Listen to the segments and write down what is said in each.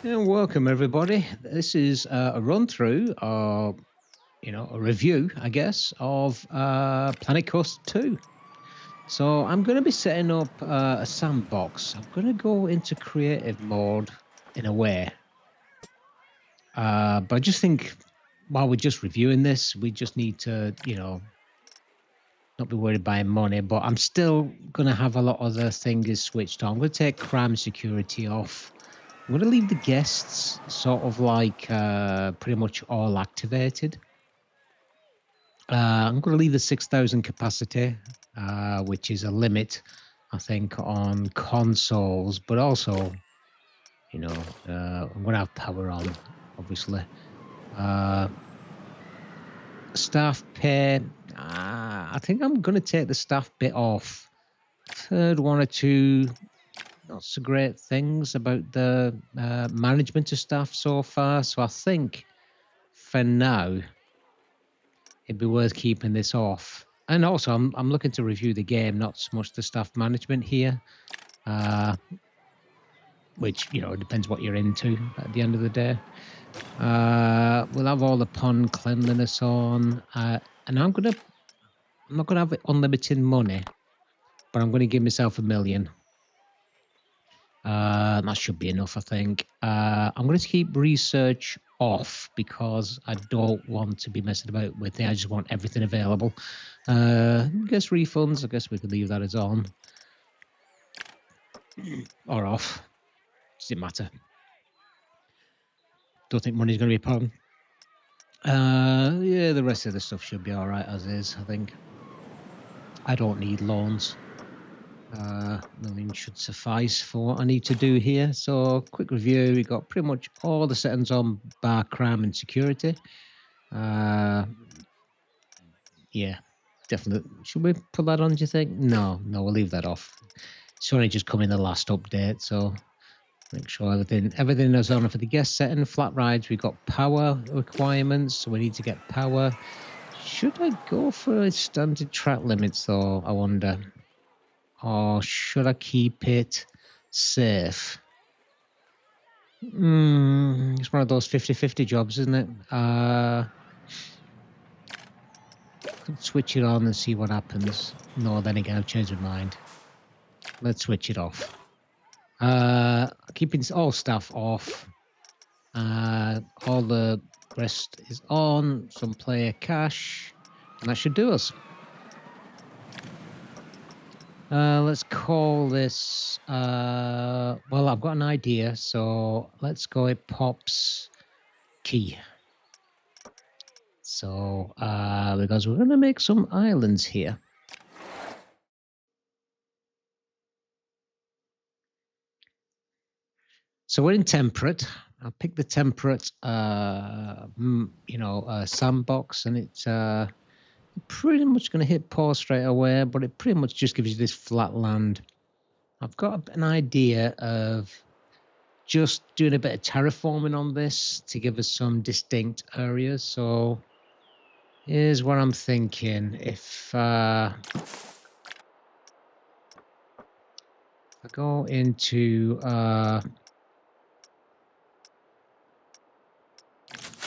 And welcome everybody. This is a run through, or a review, I guess, of Planet Coaster 2. So I'm going to be setting up a sandbox. I'm going to go into creative mode in a way, but I just think while we're just reviewing this, we just need to, not be worried about money. But I'm still going to have a lot of the things switched on. I'm going to take crime security off. I'm going to leave the guests sort of like pretty much all activated. I'm going to leave the 6,000 capacity, which is a limit, I think, on consoles, but also, I'm going to have power on, obviously. Staff pay, I think I'm going to take the staff bit off. I've heard one or two not so great things about the management of staff so far, so I think for now it'd be worth keeping this off. And also I'm looking to review the game, not so much the staff management here, which depends what you're into at the end of the day. We'll have all the pond cleanliness on, and I'm not gonna have unlimited money, but I'm going to give myself $1 million. That should be enough, I think. I'm going to keep research off because I don't want to be messing about with it. I just want everything available. I guess refunds, I guess we could leave that as on. Or off. Doesn't matter. Don't think money's going to be a problem. Yeah, the rest of the stuff should be alright as is, I think. I don't need loans. $1 million should suffice for what I need to do here. So, quick review. We got pretty much all the settings on, bar crime and security. Yeah, definitely. Should we put that on, do you think? No, we'll leave that off. It's only just come in the last update, so make sure everything is on for the guest setting. Flat rides, we've got power requirements, so we need to get power. Should I go for a standard track limits though, I wonder? Or should I keep it safe? It's one of those 50-50 jobs, isn't it? Could switch it on and see what happens. No, then again, I've changed my mind. Let's switch it off. Keeping all stuff off. All the rest is on. Some player cash. And that should do us. Let's call this, well, I've got an idea, so let's go with Pops Cay. So, because we're going to make some islands here. So we're in temperate. I'll pick the temperate, sandbox, and it's pretty much going to hit pause straight away, but it pretty much just gives you this flat land. I've got an idea of just doing a bit of terraforming on this to give us some distinct areas. So here's what I'm thinking. If I go into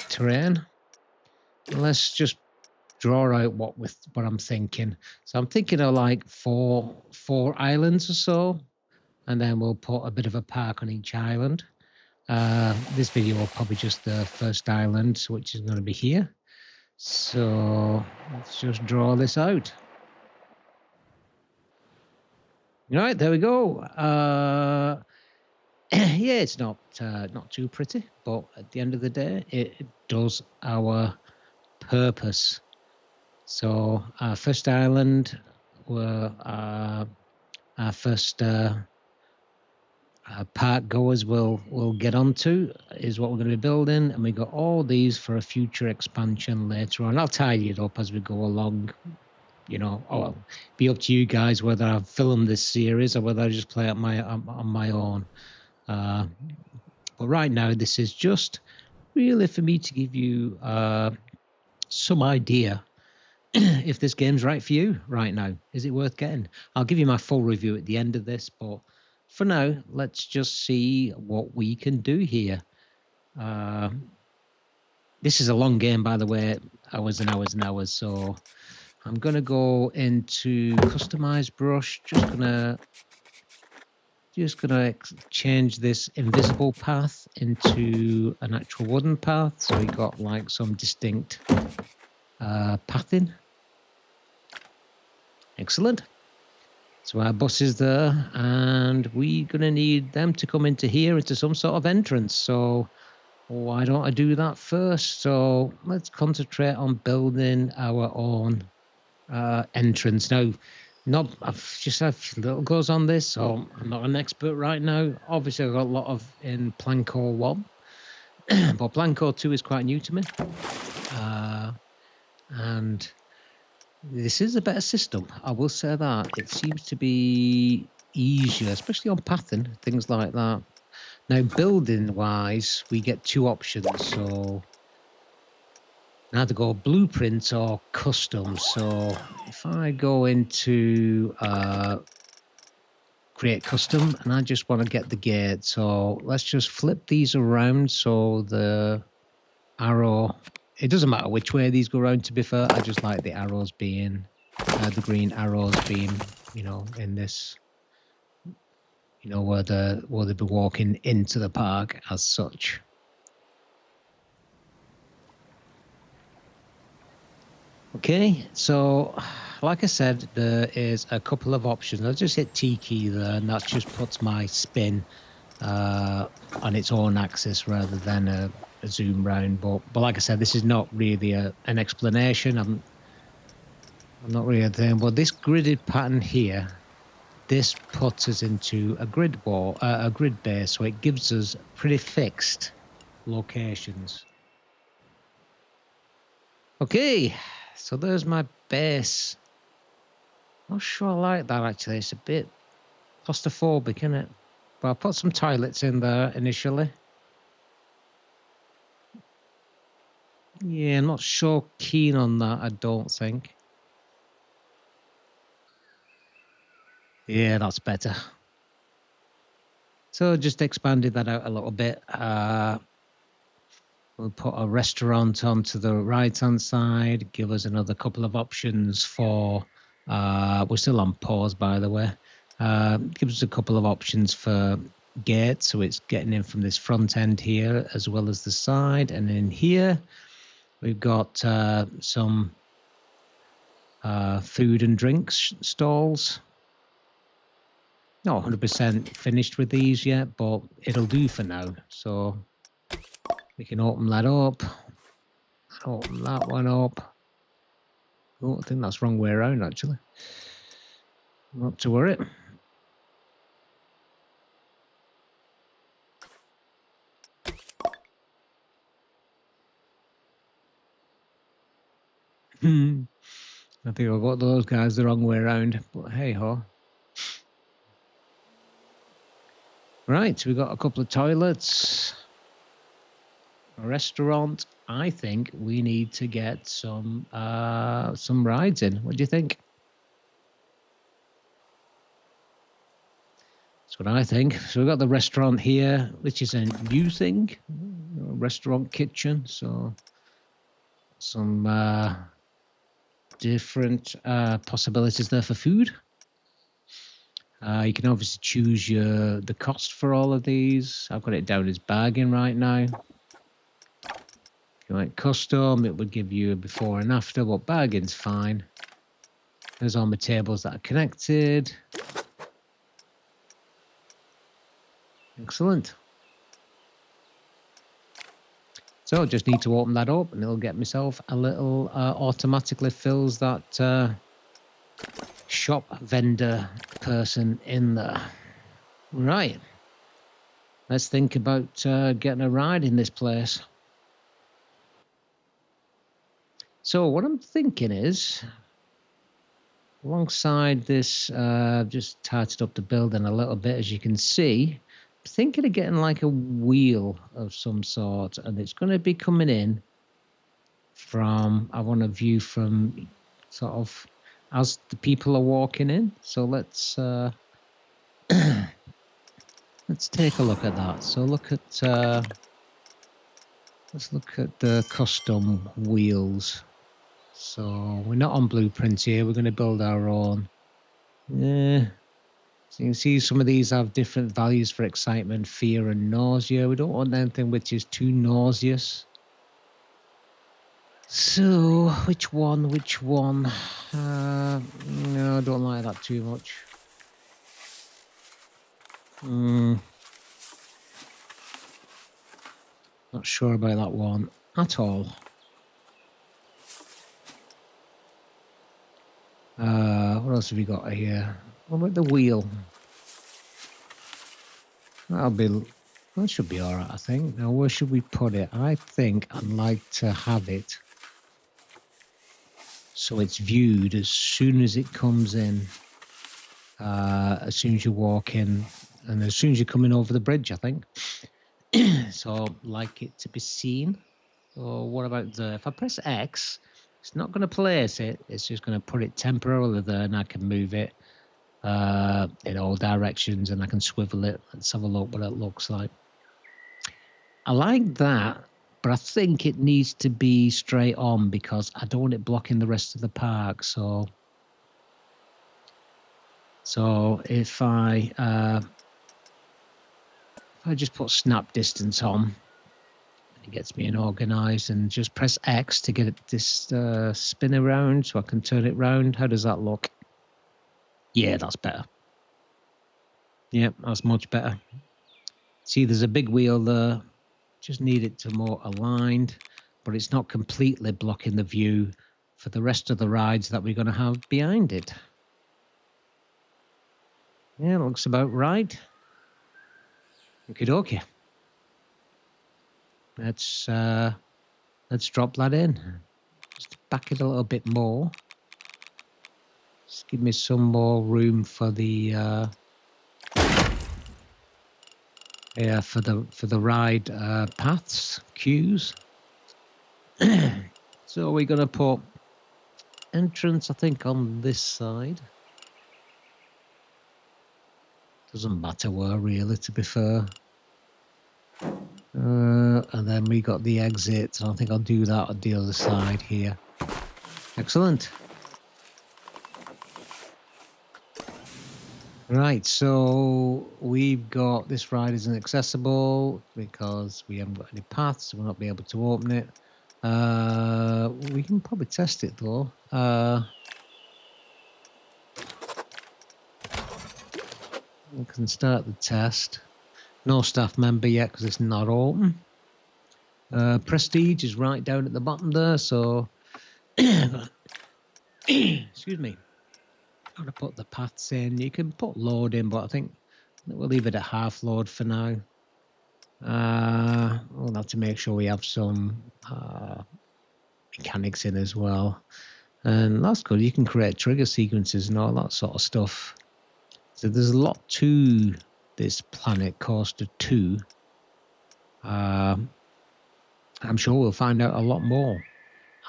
terrain, let's just draw out what I'm thinking. So I'm thinking of like four islands or so, and then we'll put a bit of a park on each island. This video will probably just the first island, which is going to be here. So let's just draw this out. All right, there we go. Yeah, it's not too pretty, but at the end of the day, it does our purpose. So our first island, were our first park goers will get onto, is what we're going to be building, and we got all these for a future expansion later on. I'll tidy it up as we go along. It'll be up to you guys whether I film this series or whether I just play it on my own. But right now, this is just really for me to give you some idea if this game's right for you right now. Is it worth getting? I'll give you my full review at the end of this, but for now, let's just see what we can do here. This is a long game, by the way, hours and hours and hours. So I'm going to go into customize brush. Just gonna change this invisible path into an actual wooden path. So we got like some distinct pathing. Excellent. So our bus is there, and we're going to need them to come into here, into some sort of entrance. So why don't I do that first? So let's concentrate on building our own entrance. Now, I've just had little goes on this, so I'm not an expert right now. Obviously, I've got a lot of in Plancore 1, but Plancore 2 is quite new to me. And this is a better system, I will say that. It seems to be easier, especially on pathing, things like that. Now, building-wise, we get two options. So either go blueprint or custom. So if I go into create custom, and I just want to get the gate, so let's just flip these around so the arrow, it doesn't matter which way these go around, to be fair. I just like the arrows being the green arrows being, you know, in this, you know, where they'll be walking into the park as such. Okay, so like I said, there is a couple of options. I'll just hit T key there, and that just puts my spin on its own axis rather than a zoom round. But like I said, this is not really an explanation. I'm not really a thing. But this gridded pattern here, this puts us into a grid wall, a grid base, so it gives us pretty fixed locations. Okay, so there's my base. Not sure I like that, actually. It's a bit claustrophobic, isn't it? But I'll put some toilets in there initially. Yeah, I'm not so keen on that, I don't think. Yeah, that's better. So just expanded that out a little bit. We'll put a restaurant onto the right-hand side, give us another couple of options for... we're still on pause, by the way. Gives us a couple of options for gates, so it's getting in from this front end here as well as the side. And in here, we've got some food and drinks stalls. Not 100% finished with these yet, but it'll do for now. So we can open that up, open that one up. Oh, I think that's the wrong way around, actually. Not to worry. I think I've got those guys the wrong way around, but hey ho. Right, we've got a couple of toilets, a restaurant. I think we need to get some rides in. What do you think? That's what I think. So we've got the restaurant here, which is a new thing, a restaurant kitchen. So some different possibilities there for food. You can obviously choose the cost for all of these. I've got it down as bargain right now. If you like custom, it would give you a before and after, but bargain's fine. There's all my tables that are connected. Excellent. So just need to open that up and it'll get myself a little automatically fills that shop vendor person in there. Right. Let's think about getting a ride in this place. So what I'm thinking is, alongside this, just tightened up the building a little bit, as you can see, I'm thinking of getting like a wheel of some sort, and it's going to be coming in from, I want a view from sort of as the people are walking in. So let's let's take a look at that. So look at Let's look at the custom wheels. So we're not on blueprints here. We're going to build our own. Yeah. So you can see some of these have different values for excitement, fear, and nausea. We don't want anything which is too nauseous. So which one? No, I don't like that too much. Not sure about that one at all. What else have we got here? What about the wheel? That should be all right, I think. Now, where should we put it? I think I'd like to have it so it's viewed as soon as it comes in, as soon as you walk in, and as soon as you're coming over the bridge, I think. So, like it to be seen. So, what about the? If I press X, it's not going to place it. It's just going to put it temporarily there, and I can move it in all directions, and I can swivel it. Let's have a look what it looks like. I like that, but I think it needs to be straight on because I don't want it blocking the rest of the park. So if I just put snap distance on, it gets me in organized, and just press X to get this spin around so I can turn it round. How does that look? Yeah, that's better. Yeah, that's much better. See, there's a big wheel there. Just need it to more aligned, but it's not completely blocking the view for the rest of the rides that we're going to have behind it. Yeah, looks about right. Okie dokie. Let's drop that in. Just back it a little bit more. Just give me some more room for the for the ride paths, queues. So we're gonna put entrance, I think, on this side. Doesn't matter where, really, to be fair. And then we got the exit, so I think I'll do that on the other side here. Excellent. Right, so we've got this ride isn't accessible because we haven't got any paths, so we'll not be able to open it. We can probably test it though. We can start the test. No staff member yet because it's not open. Prestige is right down at the bottom there, so excuse me. I'm gonna put the paths in. You can put load in, but I think we'll leave it at half load for now. We'll have to make sure we have some mechanics in as well. And that's good. You can create trigger sequences and all that sort of stuff. So there's a lot to this Planet Coaster 2. I'm sure we'll find out a lot more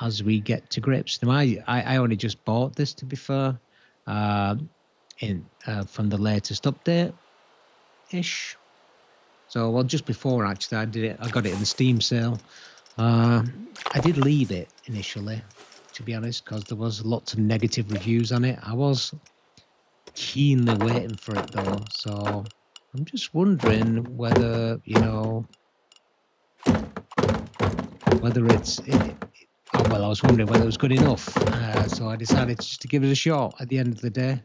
as we get to grips. Now, I only just bought this, to be fair, from the latest update-ish. So, well, just before, actually, I got it in the Steam sale. I did leave it initially, to be honest, because there was lots of negative reviews on it. I was keenly waiting for it, though. So I'm just wondering whether, whether I was wondering whether it was good enough. So I decided just to give it a shot at the end of the day.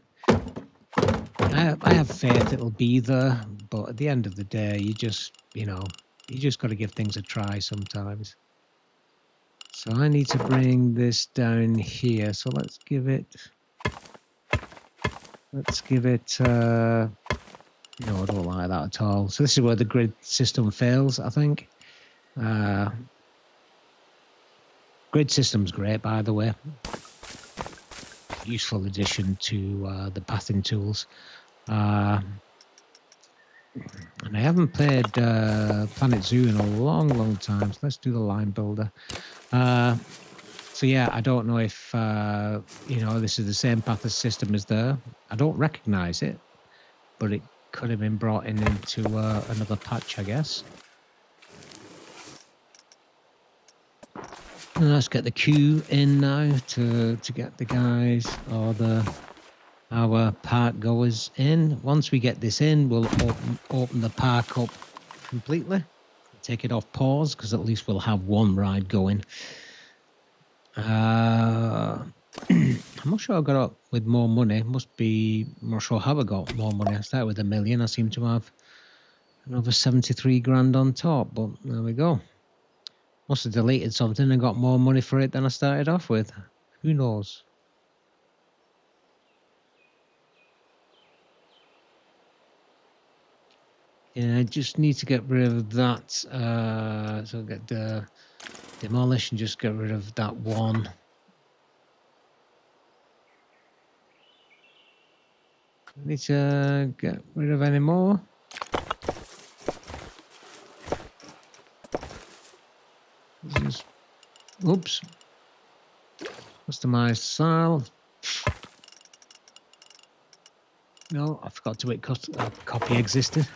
I have faith it'll be there, but at the end of the day, you just got to give things a try sometimes. So I need to bring this down here. So let's give it, no, I don't like that at all. So this is where the grid system fails, I think. Grid system's great, by the way. Useful addition to the pathing tools. And I haven't played Planet Zoo in a long time, so let's do the line builder. So yeah, I don't know if this is the same path system as there. I don't recognize it, but it could have been brought into another patch, I guess. And let's get the queue in now to get the guys or our park goers in. Once we get this in, we'll open the park up completely. Take it off pause because at least we'll have one ride going. I'm not sure I got up with more money. Must be, I'm not sure how I got more money. I started with $1 million. I seem to have another 73 grand on top, but there we go. Must have deleted something and got more money for it than I started off with. Who knows? Yeah, I just need to get rid of that. So get the demolish and just get rid of that one. I need to get rid of any more. Just, oops. Customize style. No, I forgot to copy existed.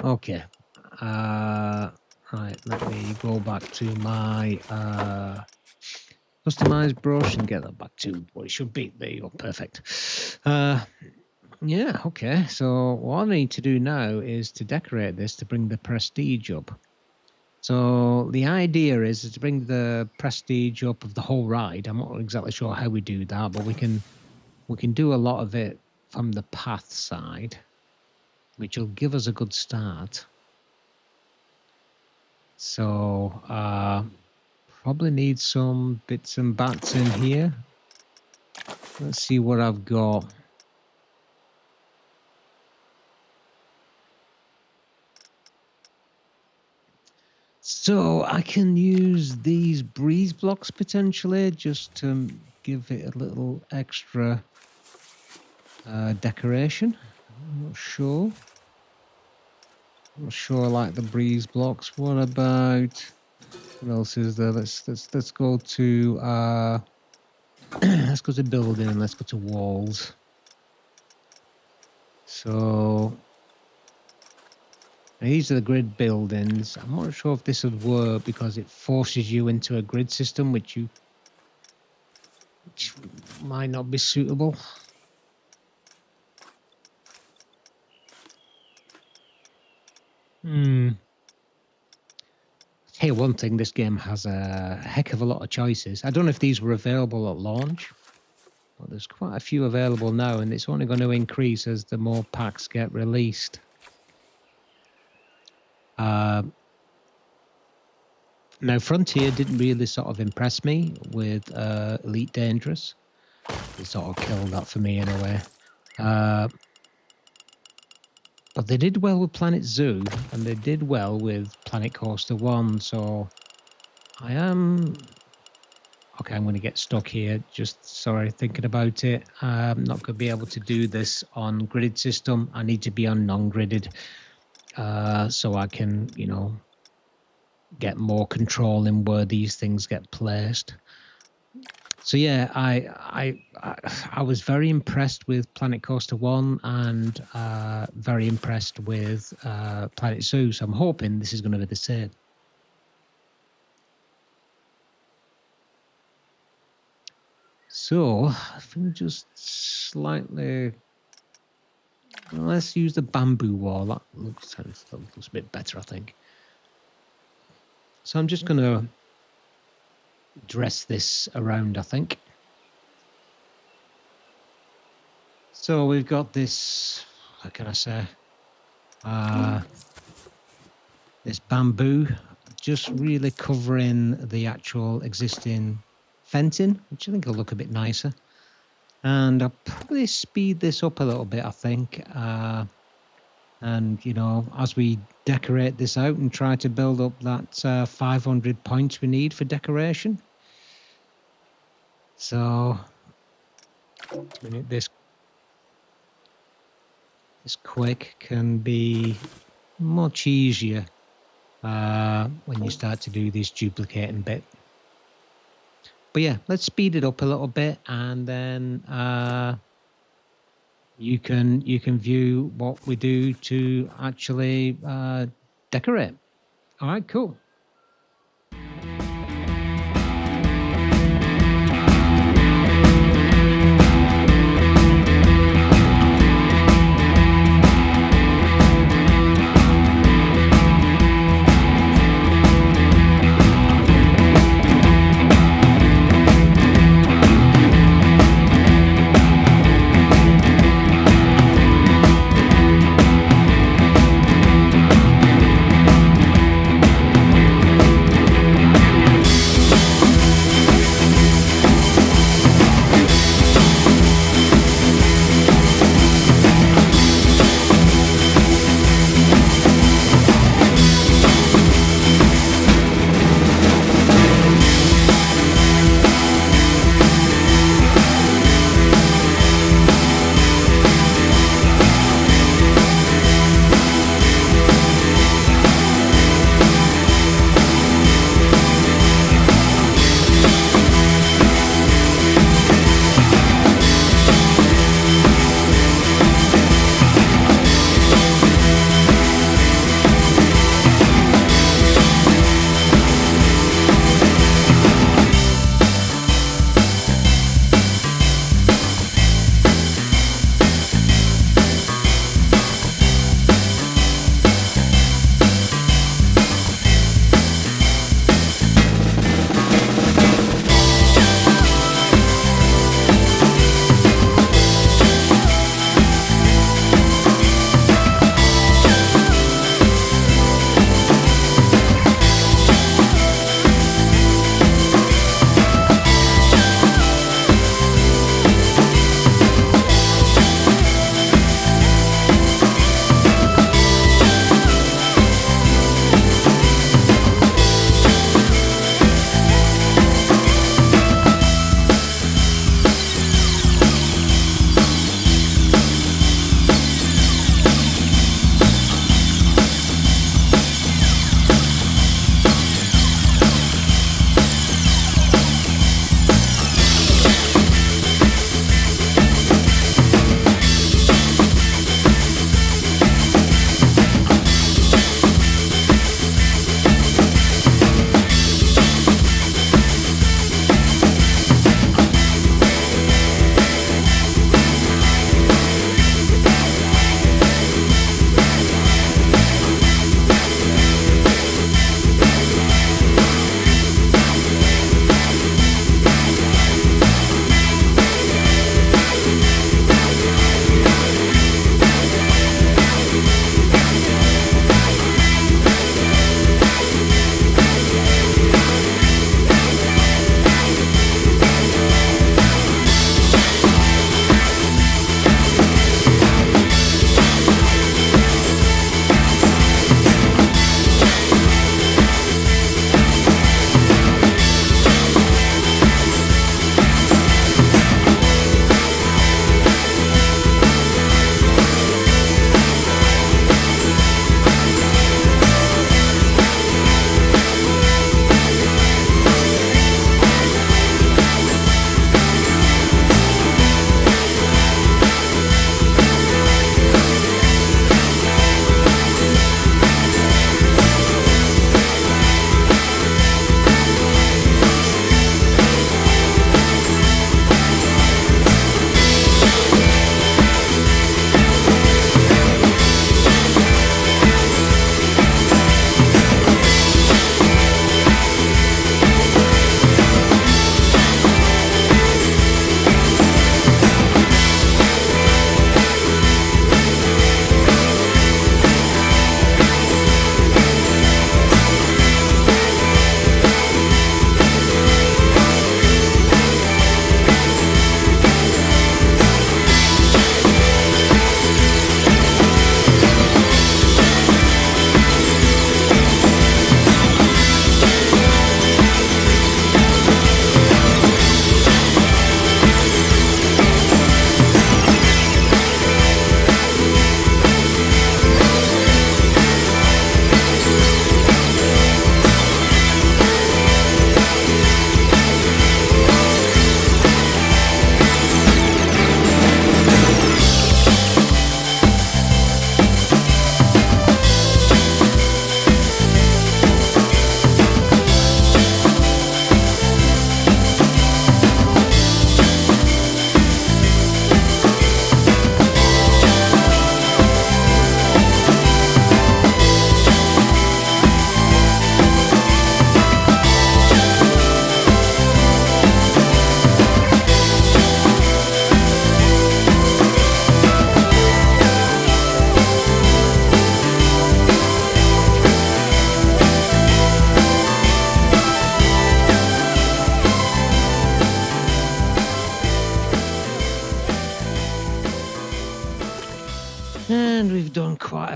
Okay. Right, let me go back to my customize brush and get that back to what it should be. There you go, perfect. Yeah, okay. So what I need to do now is to decorate this to bring the prestige up. So the idea is to bring the prestige up of the whole ride. I'm not exactly sure how we do that, but we can do a lot of it from the path side, which will give us a good start. So probably need some bits and bats in here. Let's see what I've got. So I can use these breeze blocks potentially just to give it a little extra decoration. I'm not sure. I'm not sure I like the breeze blocks. What about, what else is there? Let's go to let's go to building and let's go to walls. So these are the grid buildings. I'm not sure if this would work because it forces you into a grid system, which might not be suitable. Hey, one thing, this game has a heck of a lot of choices. I don't know if these were available at launch, but there's quite a few available now, and it's only going to increase as the more packs get released. Now, Frontier didn't really sort of impress me with Elite Dangerous. It sort of killed that for me in a way. But they did well with Planet Zoo, and they did well with Planet Coaster 1, so I am... Okay, I'm going to get stuck here. Just, sorry, thinking about it. I'm not going to be able to do this on gridded system. I need to be on non-gridded so I can, you know, get more control in where these things get placed. So yeah, I was very impressed with Planet Coaster 1 and very impressed with Planet Zoo. So I'm hoping this is going to be the same. So I think just slightly, well, let's use the bamboo wall. That looks a bit better, I think. So I'm just going to dress this around, I think. So we've got this, how can I say, this bamboo just really covering the actual existing fencing, which I think will look a bit nicer. And I'll probably speed this up a little bit, I think. And, you know, as we decorate this out and try to build up that 500 points we need for decoration. So this quick can be much easier when you start to do this duplicating bit. But yeah, let's speed it up a little bit, and then you can view what we do to actually decorate. All right, cool.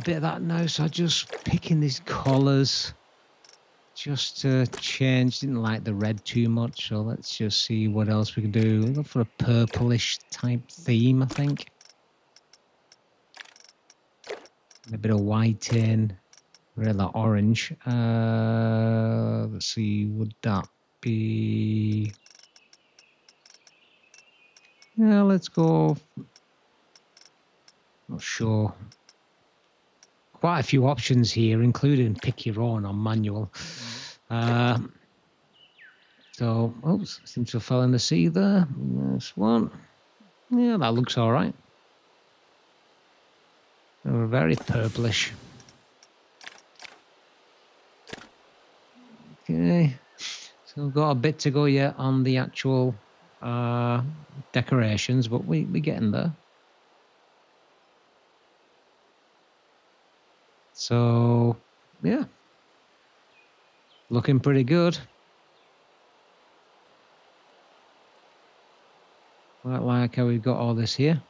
bit of that now, so I'm just picking these colours just to change. Didn't like the red too much, so let's just see what else we can do. We'll go for a purplish type theme, I think. A bit of white in, really orange. Let's see, would that be... Yeah, let's go... Not sure. Quite a few options here, including pick your own on manual. So, oops, seems to have fell in the sea there. This one. Yeah, that looks all right. They were very purplish. Okay, so we've got a bit to go yet on the actual decorations, but we're getting there. So, yeah, looking pretty good. Quite like how we've got all this here.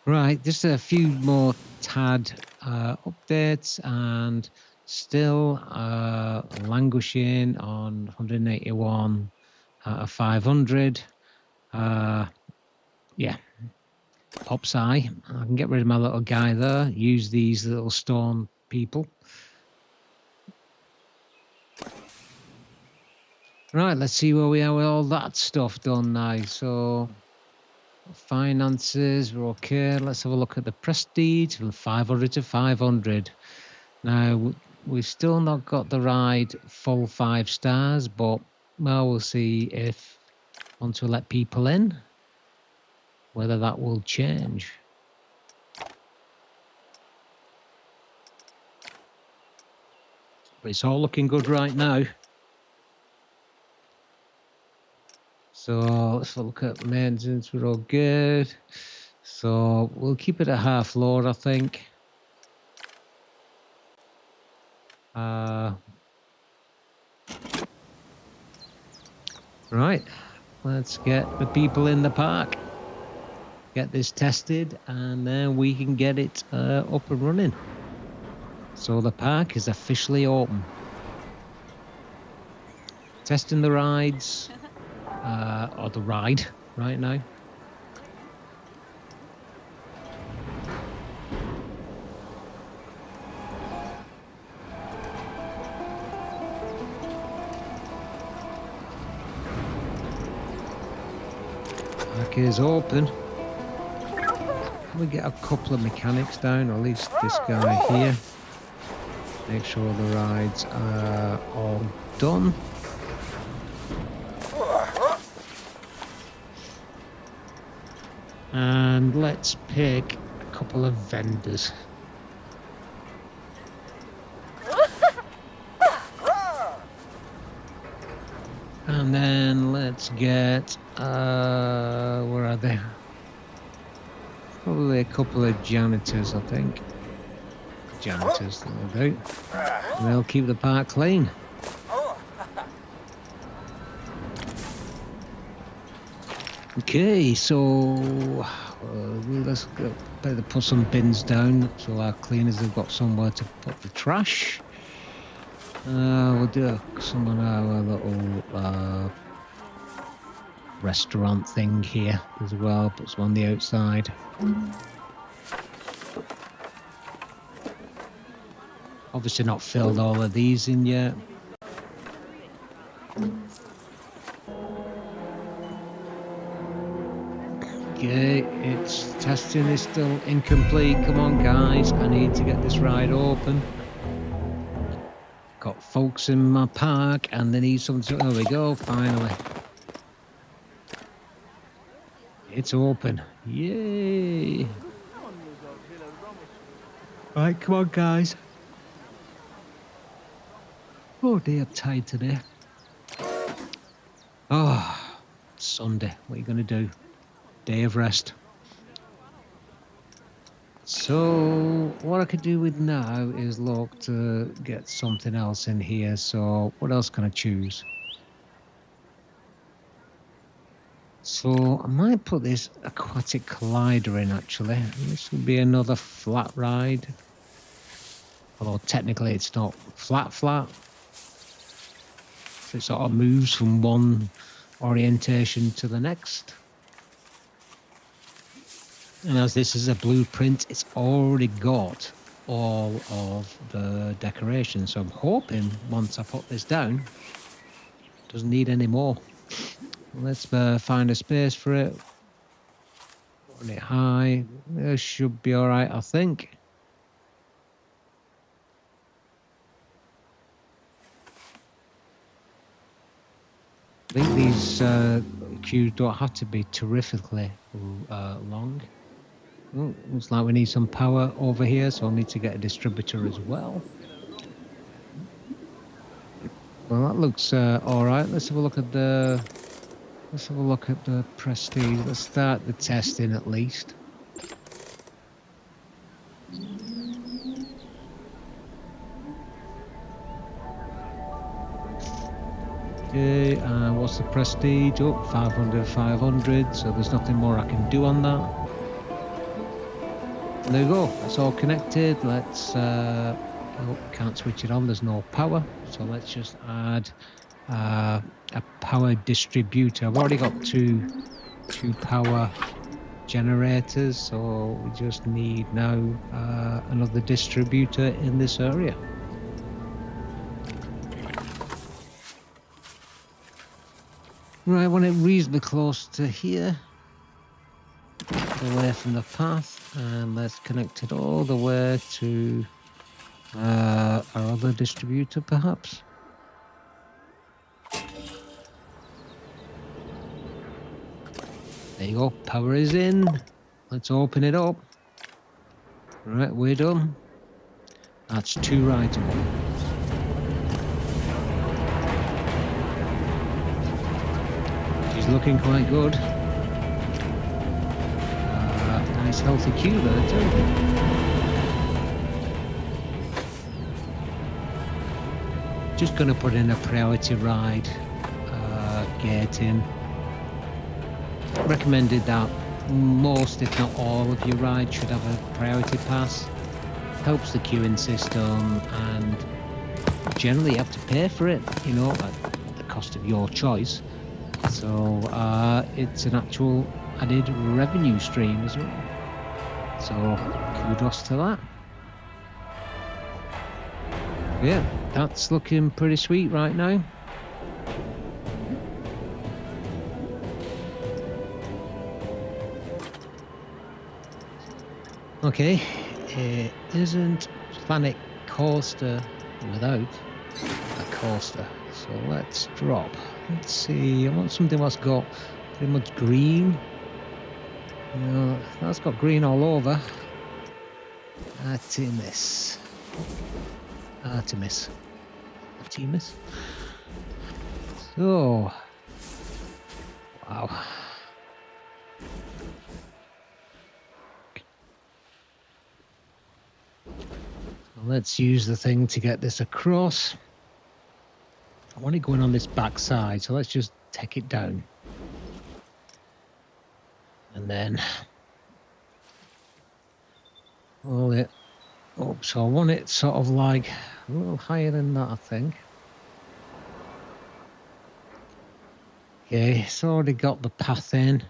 Right, just a few more tad updates, and still languishing on 181 out of 500. Yeah, Pops Cay. I can get rid of my little guy there, use these little stone people. Right, let's see where we are with all that stuff done now. So, finances, we're okay. Let's have a look at the prestige from 500 to 500. Now, we've still not got the ride full 5 stars, but well, we'll see if once we let people in, whether that will change. But it's all looking good right now. So let's look at maintenance, we're all good. So we'll keep it at half load, I think. Right, let's get the people in the park. Get this tested, and then we can get it up and running. So the park is officially open. Testing the rides, or the ride right now. Park is open. Can we get a couple of mechanics down, or at least this guy here? Make sure the rides are all done. And let's pick a couple of vendors. And then let's get, where are they? Probably a couple of janitors, I think. Janitors, that'll do. And they'll keep the park clean. Okay, so let's better put some bins down so our cleaners have got somewhere to put the trash. We'll do some on our little restaurant thing here as well. Put some on the outside. Obviously not filled all of these in yet. Okay, its testing is still incomplete. Come on guys, I need to get this ride open. Got folks in my park and they need something. There we go, finally. It's open. Yay! Right, come on guys. Oh dear, I'm tired today. Oh, Sunday. What are you going to do? Day of rest. So what I could do with now is look to get something else in here. So what else can I choose? So I might put this aquatic collider in actually. This will be another flat ride. Although technically it's not flat. So it sort of moves from one orientation to the next. And as this is a blueprint, it's already got all of the decorations. So I'm hoping once I put this down, it doesn't need any more. Let's find a space for it. Run it high. This should be all right, I think. I think these queues don't have to be terrifically long. Oh, looks like we need some power over here, so I'll need to get a distributor as well. Well, that looks all right. Let's have a look at the prestige. Let's start the testing at least. Okay, what's the prestige? Oh, 500, so there's nothing more I can do on that. And there we go, it's all connected. Let's, oh, can't switch it on, there's no power. So let's just add a power distributor. I've already got two power generators, so we just need now another distributor in this area. Right, I want it reasonably close to here, away from the path, and let's connect it all the way to our other distributor, perhaps. There you go, power is in. Let's open it up. Right, we're done. That's 2 rideable. She's looking quite good. Nice healthy queue there too. Just going to put in a priority ride gate in. Recommended that most, if not all, of your rides should have a priority pass. Helps the queuing system, and generally you have to pay for it, you know, at the cost of your choice. So it's an actual added revenue stream as well. So kudos to that. Yeah, that's looking pretty sweet right now. Okay, it isn't Planet Coaster without a coaster. So let's drop. Let's see, I want something that's got pretty much green. You know, that's got green all over. Artemis. So, wow. Let's use the thing to get this across. I want it going on this back side, so let's just take it down. And then roll it up. So I want it sort of like a little higher than that, I think. Okay, it's already got the path in.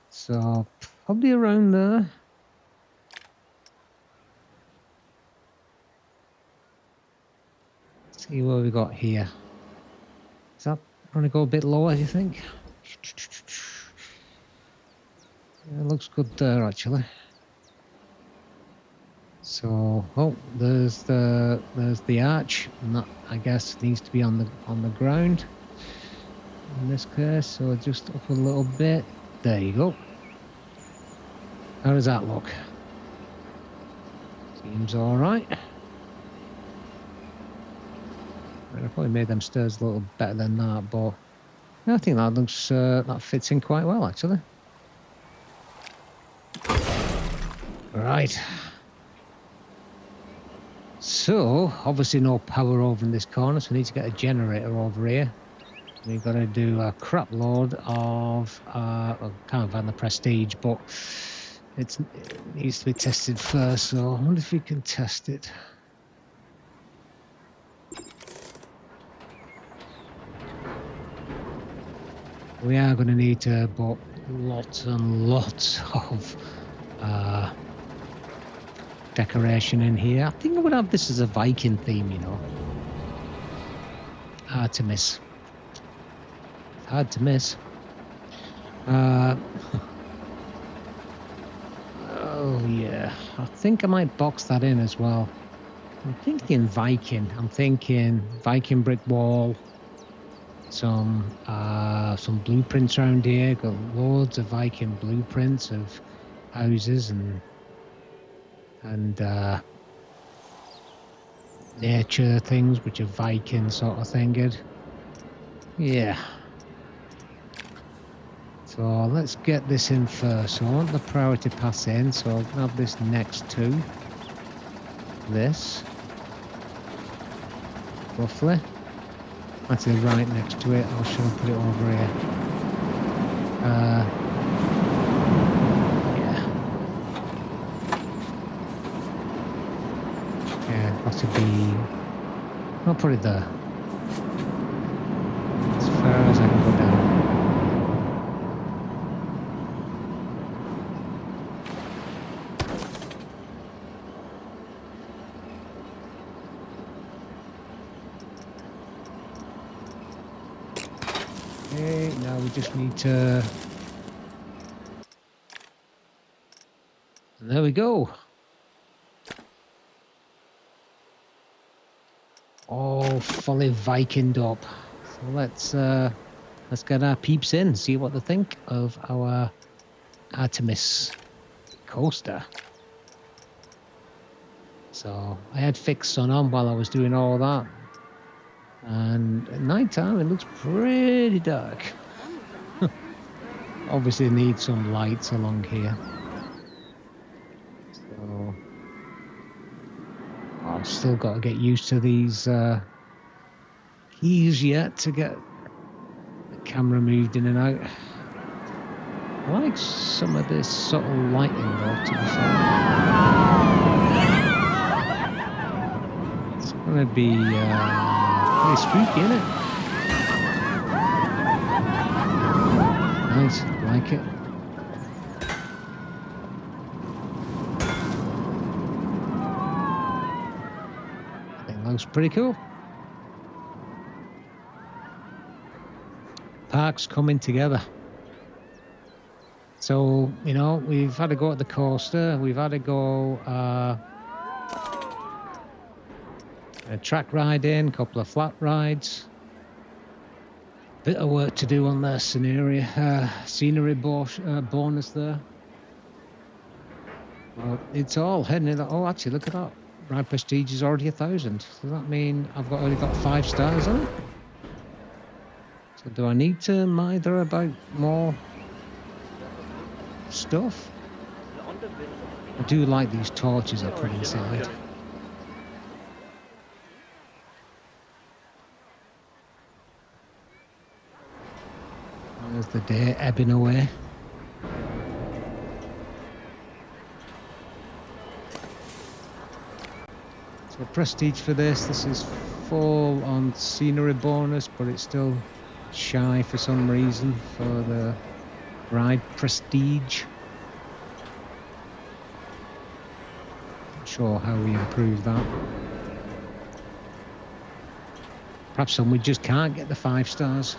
So probably around there. See what we got here. Is that going to go a bit lower, do you think? Yeah, it looks good there actually. So, oh, there's the arch, and that I guess needs to be on the ground in this case. So just up a little bit. There you go. How does that look? Seems all right. I probably made them stairs a little better than that, but I think that looks that fits in quite well actually. Right. So obviously no power over in this corner, so we need to get a generator over here. We've got to do a crap load of, well, kind of on the Prestige, but it needs to be tested first. So I wonder if we can test it. We are going to need to put lots and lots of decoration in here. I think I would have this as a Viking theme, you know. Hard to miss. Hard to miss. Oh yeah, I think I might box that in as well. I'm thinking Viking. I'm thinking Viking brick wall. Some blueprints around here. Got loads of Viking blueprints of houses and nature things, which are Viking sort of thing. Good. Yeah. So let's get this in first. So I want the priority pass in. So I'll have this next to this, roughly. Actually, right next to it. I'll show and put it over here. Yeah, got to be. I'll put it there. As far as I can go down. Okay, now we just need to. And there we go. All fully Vikinged up. So let's get our peeps in, see what they think of our Artemis coaster. So I had fixed sun on while I was doing all that, and at night time it looks pretty dark. Obviously need some lights along here. So I've still got to get used to these keys yet to get the camera moved in and out. I like some of this subtle lighting though, to be fair. It's gonna be pretty spooky, isn't it? Nice, like it. I think it looks pretty cool. Parks coming together. So, you know, we've had to go at the coaster, we've had to go a track ride in, a couple of flat rides. Bit of work to do on the scenery bonus there. Well, it's all heading in. Oh, actually, look at that. Ride Prestige is already 1,000. Does that mean I've only got 5 stars on it? So do I need to mither about more stuff? I do like these torches I put inside. There's the day ebbing away. So prestige for this. This is full on scenery bonus, but it's still shy for some reason for the ride prestige. Not sure how we improve that. Perhaps some we just can't get the 5 stars.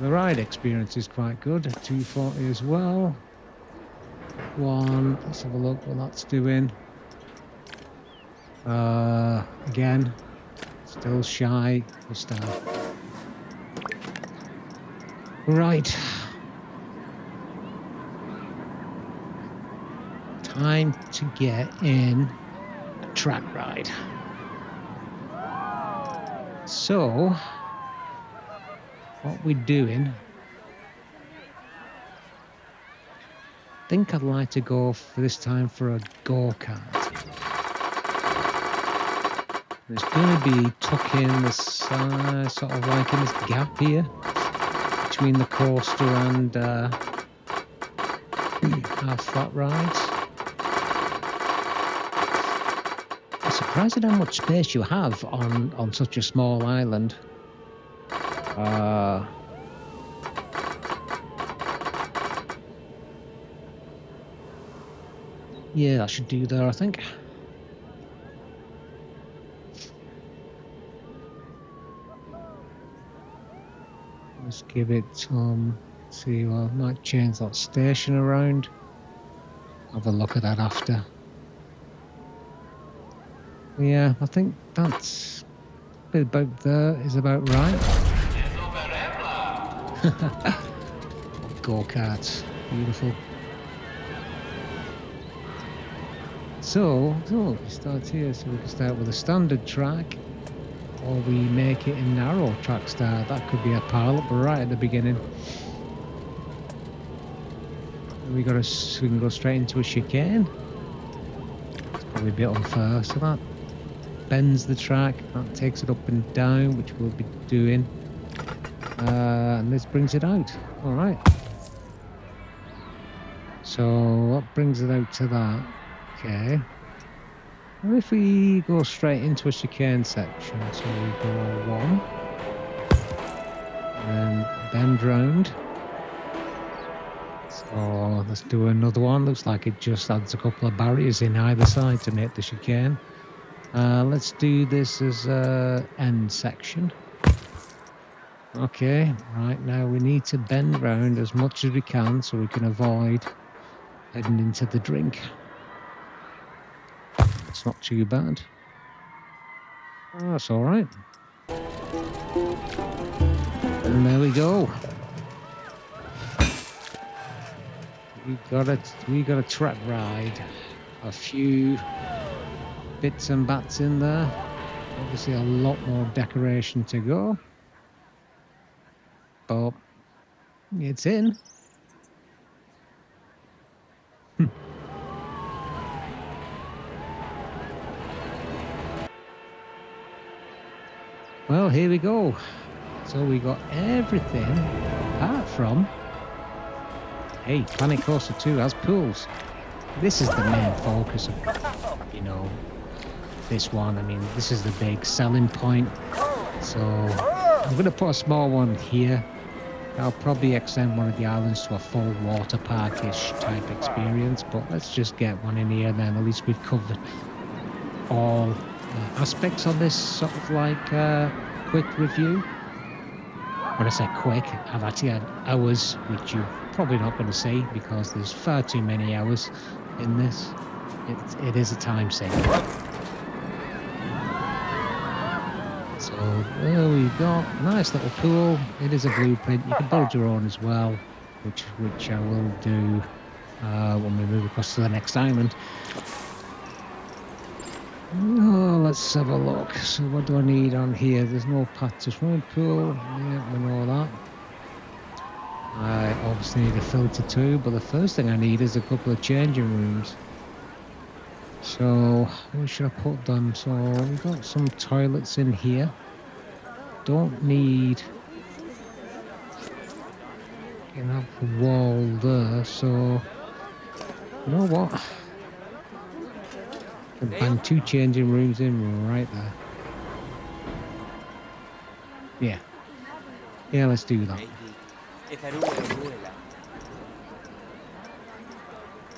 The ride experience is quite good at 240 as well. Let's have a look what that's doing. Again, still shy of star. Right. Time to get in a track ride. So, what we're doing, I think I'd like to go for this time for a go-kart. It's going to be tucking this sort of like in this gap here between the coaster and our flat rides. I'm surprised at how much space you have on such a small island. Yeah, that should do there, I think. Let's give it see, well, might change that station around. Have a look at that after. Yeah, I think that's a bit about there is about right. Go-karts, beautiful. So we start here, so we can start with a standard track, or we make it a narrow track start. That could be a pilot, but right at the beginning. And we can go straight into a chicane. It's probably a bit unfair, so that bends the track, that takes it up and down, which we'll be doing. And this brings it out. All right. So that brings it out to that. Okay. And if we go straight into a chicane section, so we go 1, and bend round. So let's do another one. Looks like it just adds a couple of barriers in either side to make the chicane. Let's do this as a end section. Okay, right, now we need to bend round as much as we can so we can avoid heading into the drink. It's not too bad. Oh, that's all right. And there we go. We got a track ride. A few bits and bats in there. Obviously a lot more decoration to go. But it's in. Well, here we go. So we got everything apart from, hey, Planet Coaster 2 has pools. This is the main focus of, you know, this one. I mean, this is the big selling point. So I'm going to put a small one here. I'll probably extend one of the islands to a full water park-ish type experience, but let's just get one in here, then at least we've covered all aspects of this sort of like quick review. When I say quick, I've actually had hours, which you're probably not going to see because there's far too many hours in this. It is a time sink. So there we go, nice little pool. It is a blueprint. You can build your own as well, which I will do when we move across to the next island. Oh, let's have a look. So what do I need on here? There's no path to swimming pool. Yeah, we know that. I obviously need a filter too, but the first thing I need is a couple of changing rooms. So where should I put them? So we've got some toilets in here. Don't need enough wall there, so you know what? I can bang 2 changing rooms in right there. Yeah, let's do that.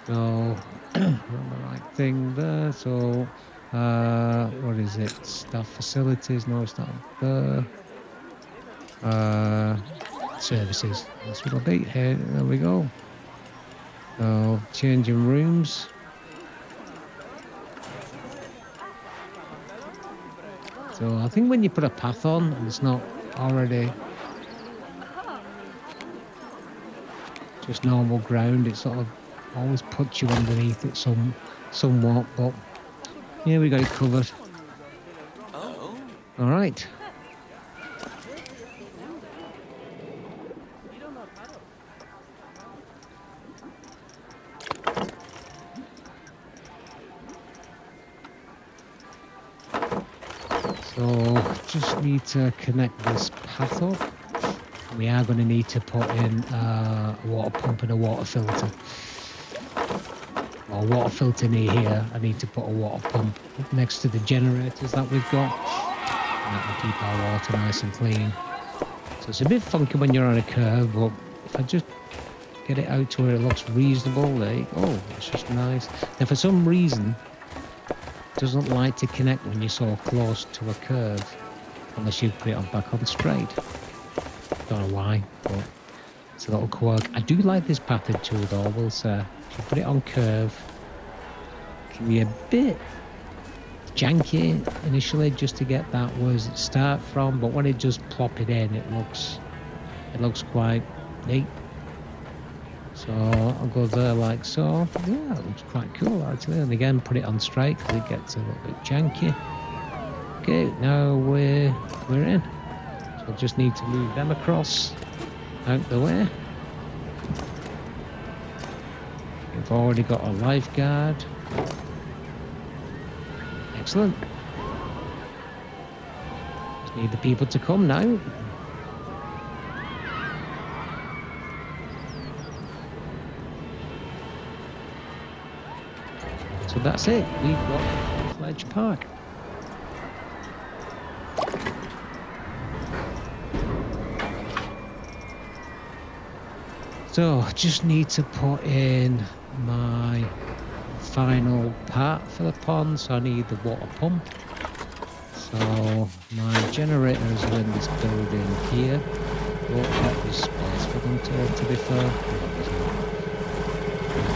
So the right thing there. So what is it? Staff facilities? No, it's not there. Services. That's what it'll be. Here, there we go. So changing rooms. So I think when you put a path on and it's not already just normal ground, it sort of always puts you underneath it somewhat, but yeah, we got it covered. Oh. All right. So just need to connect this path up. We are going to need to put in a water pump and a water filter. Or water filter near here. I need to put a water pump up next to the generators that we've got. And that will keep our water nice and clean. So it's a bit funky when you're on a curve, but if I just get it out to where it looks reasonable, there you go. It's just nice. Now for some reason, it doesn't like to connect when you're so close to a curve, unless you put it on back on straight. Don't know why, but it's a little quirk. I do like this pattern tool though, I will say. If you put it on curve, it can be a bit janky initially just to get that where's it start from, but when it just plop it in, it looks quite neat. So I'll go there like so. Yeah, it looks quite cool actually. And again, put it on straight because it gets a little bit janky. Okay, now we're in. So I just need to move them across out the way. We've already got a lifeguard. Excellent. Just need the people to come now. So that's it. We've got a Fledge Park. So just need to put in my final part for the pond. So I need the water pump. So my generators are in this building here. Won't get this space for them to be fair.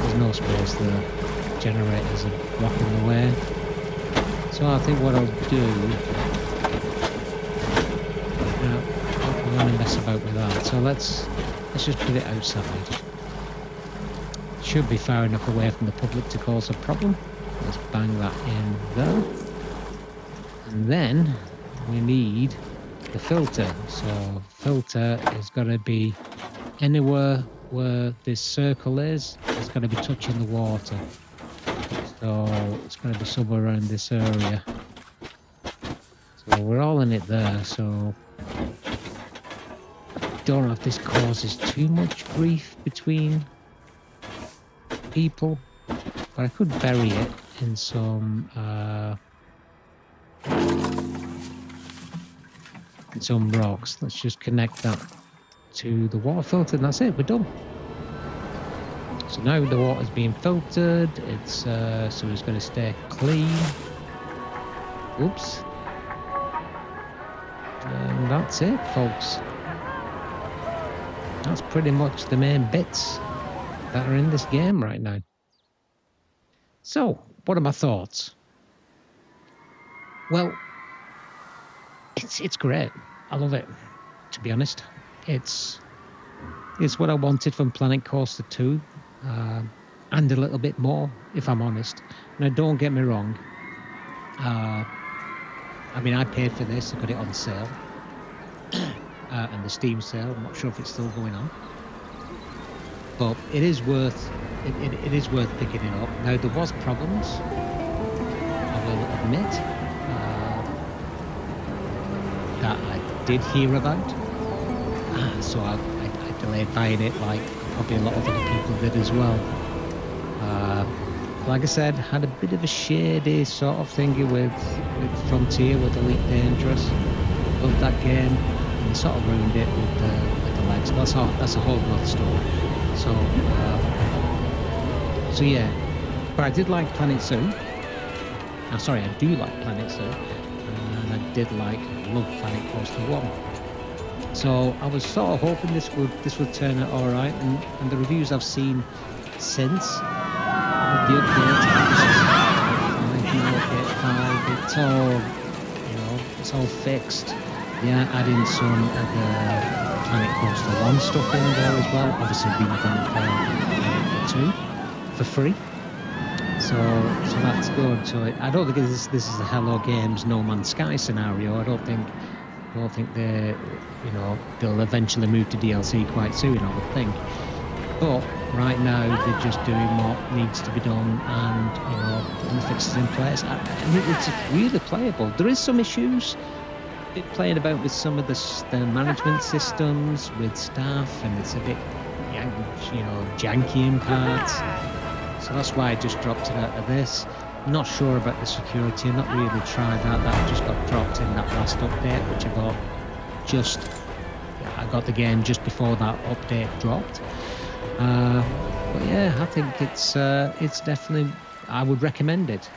There's no space there. Generators are blocking the way. So I think what I'll do, I'm going to mess about with that. So let's just put it outside. Should be far enough away from the public to cause a problem. Let's bang that in there. And then we need the filter. So filter is going to be anywhere where this circle is, it's going to be touching the water. So it's going to be somewhere around this area. So we're all in it there, so don't know if this causes too much grief between people, but I could bury it in some rocks. Let's just connect that to the water filter and that's it, we're done. So now the water's being filtered, it's so it's going to stay clean. Oops. And that's it, folks. That's pretty much the main bits that are in this game right now. So, what are my thoughts? Well, it's great. I love it, to be honest. It's what I wanted from Planet Coaster 2. And a little bit more, if I'm honest. Now, don't get me wrong. I mean, I paid for this. I got it on sale. And the Steam sale. I'm not sure if it's still going on. But it is worth it is worth picking it up. Now, there was problems, I will admit, that I did hear about. So I delayed buying it like probably a lot of other people did as well. Like I said, had a bit of a shady sort of thingy with Frontier, with Elite Dangerous. Loved that game, and they sort of ruined it with the legs. But that's a whole other story. So yeah, but I did like Planet Zoo. I'm sorry, I do like Planet Zoo, and I love Planet Coaster 1. So I was sort of hoping this would turn out all right, and the reviews I've seen since with the update, it's all, it's all fixed. Yeah, adding some of the Planet Coaster 1 stuff in there as well. Obviously, we done 2 for free. So that's good. So I don't think this is a Hello Games No Man's Sky scenario. I don't think they'll eventually move to DLC quite soon, I would think. But right now they're just doing what needs to be done, and putting the fixes in place. And it's really playable. There is some issues. Bit playing about with some of the management systems with staff, and it's a bit janky in parts. So that's why I just dropped it out of this. I'm not sure about the security. I've not really tried that. That just got dropped in that last update, which I got the game just before that update dropped. But yeah, I think it's definitely, I would recommend it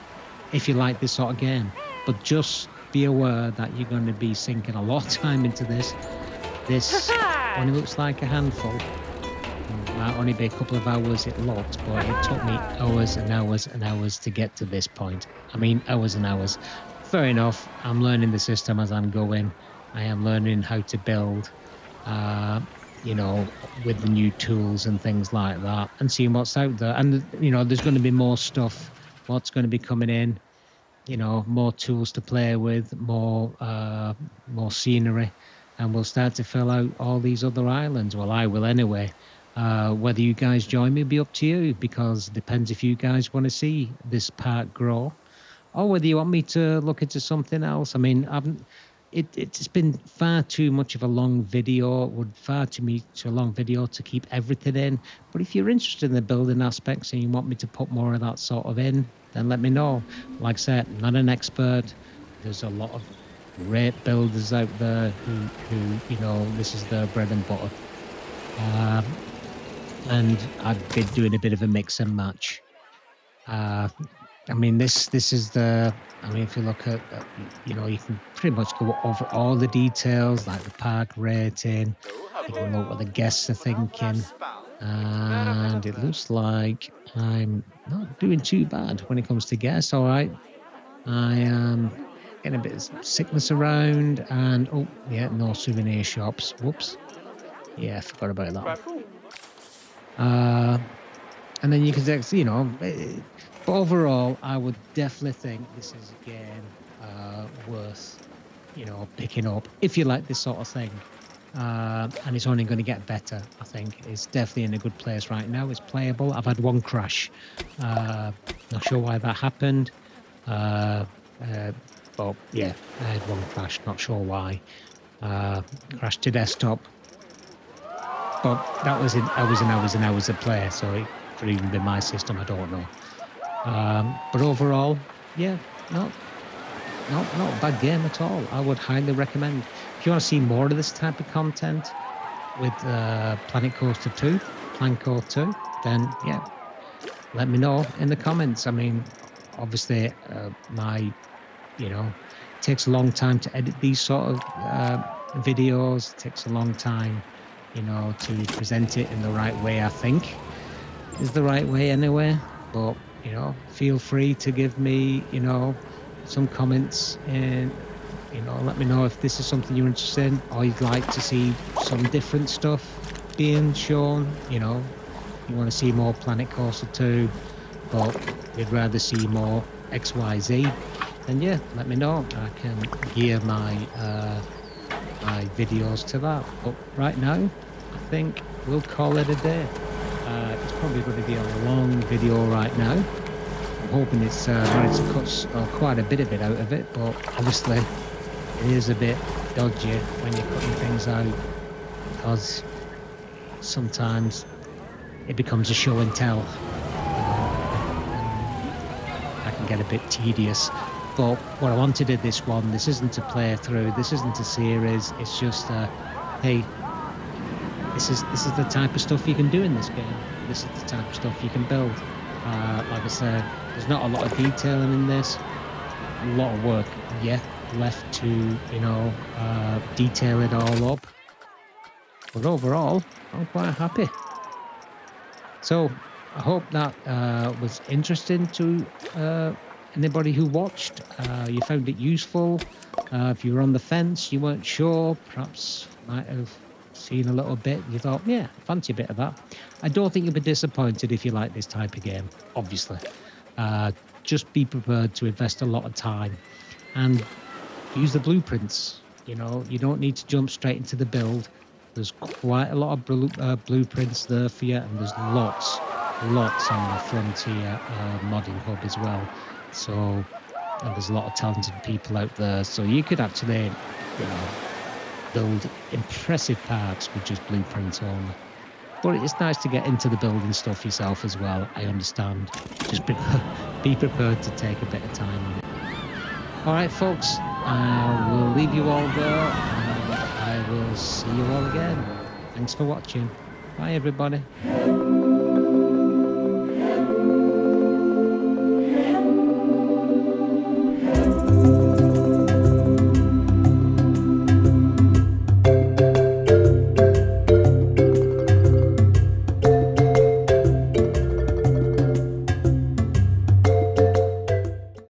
if you like this sort of game. But just be aware that you're going to be sinking a lot of time into this. This only looks like a handful. It might only be a couple of hours it looked, but it took me hours and hours and hours to get to this point. I mean, hours and hours. Fair enough. I'm learning the system as I'm going. I am learning how to build, with the new tools and things like that, and seeing what's out there. And, there's going to be more stuff, what's going to be coming in, more tools to play with, more scenery, and we'll start to fill out all these other islands. Well, I will anyway. Whether you guys join me will be up to you, because it depends if you guys want to see this park grow, or whether you want me to look into something else. I mean, it's been far too much of a long video. It would far too much a long video to keep everything in. But if you're interested in the building aspects and you want me to put more of that sort of in, then let me know. Like I said, I'm not an expert. There's a lot of great builders out there who this is their bread and butter. And I've been doing a bit of a mix and match. I mean, this is the. I mean, if you look at, you can pretty much go over all the details, like the park rating. You can look what the guests are thinking, and it looks like I'm not doing too bad when it comes to guests. All right, I am getting a bit of sickness around, and no souvenir shops. Whoops. Yeah, I forgot about that. And then you can, but overall, I would definitely think this is a game worth, picking up if you like this sort of thing. And it's only going to get better, I think. It's definitely in a good place right now. It's playable. I've had one crash. Not sure why that happened. But yeah, I had one crash. Not sure why. Crashed to desktop. But that was in hours and hours and hours of play, so it could even be my system, I don't know. But overall, yeah, not a bad game at all. I would highly recommend. If you want to see more of this type of content with Planet Coaster 2, Planco 2, then yeah, let me know in the comments. I mean, obviously, it takes a long time to edit these sort of videos. It takes a long time, to present it in the right way, I think is the right way anyway. But, feel free to give me, some comments, and, let me know if this is something you're interested in, or you'd like to see some different stuff being shown. You want to see more Planet Coaster 2, but you'd rather see more XYZ, then yeah, let me know. I can gear my videos to that. But right now, I think we'll call it a day. It's probably going to be a long video right now. I'm hoping it's managed to cut quite a bit of it out of it, but obviously it is a bit dodgy when you're cutting things out, because sometimes it becomes a show and tell. That can get a bit tedious. But what I wanted in this one, this isn't a playthrough, this isn't a series, it's just hey, this is the type of stuff you can do in this game. This is the type of stuff you can build. Like I said, there's not a lot of detailing in this. A lot of work left to detail it all up. But overall, I'm quite happy. So I hope that was interesting to anybody who watched. You found it useful. If you were on the fence, you weren't sure, perhaps might have seen a little bit, you thought, yeah, fancy a bit of that. I don't think you'll be disappointed if you like this type of game, obviously. Just be prepared to invest a lot of time and use the blueprints. You don't need to jump straight into the build. There's quite a lot of blueprints there for you, and there's lots on the Frontier modding hub as well. So, and there's a lot of talented people out there. So you could actually, you know, build impressive parks with just blueprints only. But it's nice to get into the building stuff yourself as well. I understand. Just be prepared to take a bit of time on it. All right, folks. We'll leave you all there, and I will see you all again. Thanks for watching. Bye, everybody.